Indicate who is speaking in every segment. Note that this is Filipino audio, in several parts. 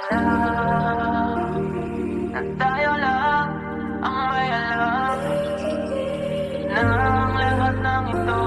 Speaker 1: alam na tayo lang ang may alam na ang lahat ng ito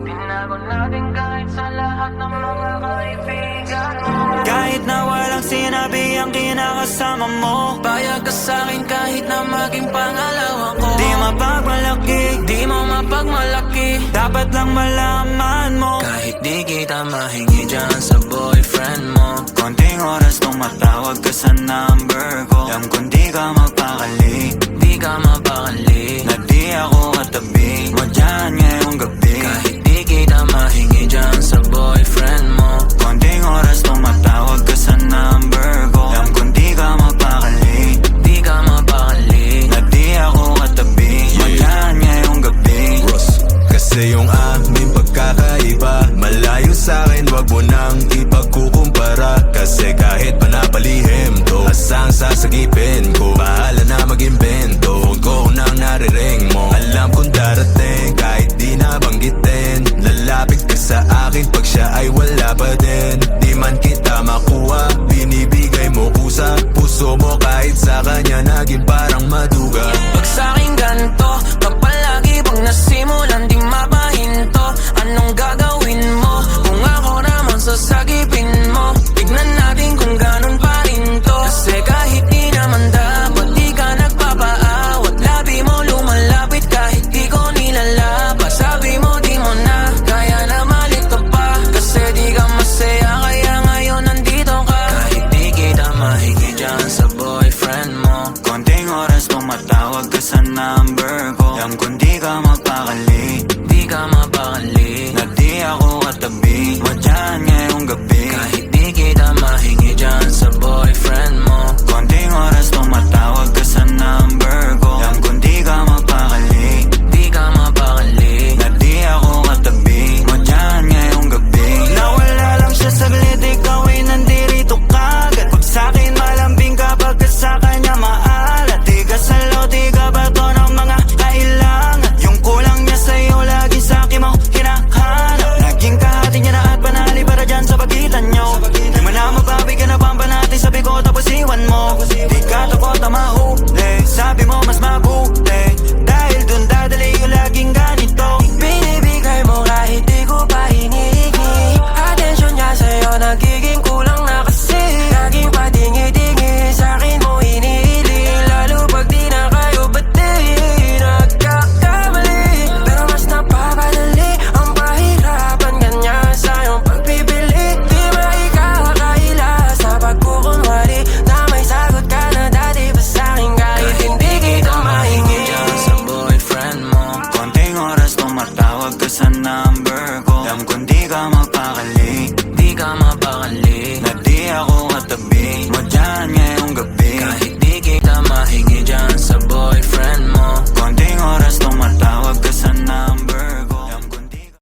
Speaker 1: tinago natin kahit sa lahat ng mga kaibigan mo.
Speaker 2: Kahit na walang sinabi ang kinakasama mo,
Speaker 3: Payag ka sa'kin kahit na maging pangalawa ko.
Speaker 2: di mapagmalaki,
Speaker 3: Di mo mapagmalaki,
Speaker 2: dapat lang malaman mo.
Speaker 3: kahit di kita mahingi dyan sa boyfriend mo.
Speaker 2: Konting oras tumatawag ka sa number ko. Alam kung di ka magpakali,
Speaker 3: Di ka mapakali,
Speaker 2: na di ako katabi mo dyan ngayong gabi.
Speaker 3: kahit di kita mahingi dyan sa boyfriend mo.
Speaker 2: Konting oras tumatawag ka sa number ko. Alam kung di ka magpakali,
Speaker 3: Di ka mapakali,
Speaker 2: na di ako katabi mo dyan ngayong gabi.
Speaker 4: Kasi yung aming pagkakaiba malayo sa'kin, wag mo nang ipagkukumpara. Kasi kahit panapalihim to, asang sasagipin ko, bahala na mag-invento. Huwag ko nang nariring mo, alam kong darating kahit di nabanggitin. Lalapit ka sa akin pag siya ay wala pa din. Di man kita makuha, binibigay mo kusa. Puso mo kahit sa kanya naging parang maduga.
Speaker 3: pag sa'king ganto, kapag lagi pag nasimulan di mapahinto. Anong gagawin mo kung ako naman sasagipin mo? Tignan natin kung ganun pa rin to. Kasi kahit di naman dapat di ka nagpapaawat. Labi mo lumalapit kahit di ko nilalabas. Sabi mo di mo na kaya na malito pa. Kasi di ka masaya kaya ngayon nandito ka. Kahit di kita mahingi dyan sa boyfriend mo.
Speaker 2: Konting oras tumatawag ka sa number ko. Alam kung di ka magpakali,
Speaker 3: Di ka mapakali,
Speaker 2: na di ako katabi mo dyan ngayong gabi.
Speaker 3: kahit di kita mahingi dyan sa boyfriend mo.
Speaker 2: Konting oras tumatawag ka sa number ko. Alam kung di ka magpakali,
Speaker 3: Di ka mapakali,
Speaker 2: na di ako katabi mo dyan ngayong gabi. Nawala lang siya saglit, ikaw ay nandirito kagad. Pag sa'kin malambing kapag ka sa kanya maalat. Di ka salo, di ka bato ng mga kailangan. Yung kulang niya sa'yo, lagi sa'kin mo hinahanap. Naging kahati niya na at panali para dyan sa pagitan nyo. Di mo na mababigyan na pamba natin, sabi ko tapos iwan mo. Di ka takot na mahuli, sabi mo mas mabuti. Dahil dun dadali yung laging ganito.
Speaker 3: binibigay mo kahit di ko pa hinihingi. Atensyon niya sa'yo nagiging kulang na kasi. Laging patingi-tingi sa'kin mo hinihiling. Lalo pag di na kayo bati, nagkakamali. Pero mas napapadali ang pahirapan kanya sa iyong pagpipili. Di maikakaila sa pagkukunwari na may sagot ka na dati pa sa'kin. Kahit hindi kita mahingi dyan sa boyfriend mo.
Speaker 2: Konting oras tumatawag ka sa number ko. Alam kung di ka magpakali,
Speaker 3: Di ka mapakali,
Speaker 2: na di ako katabi mo dyan ngayong gabi.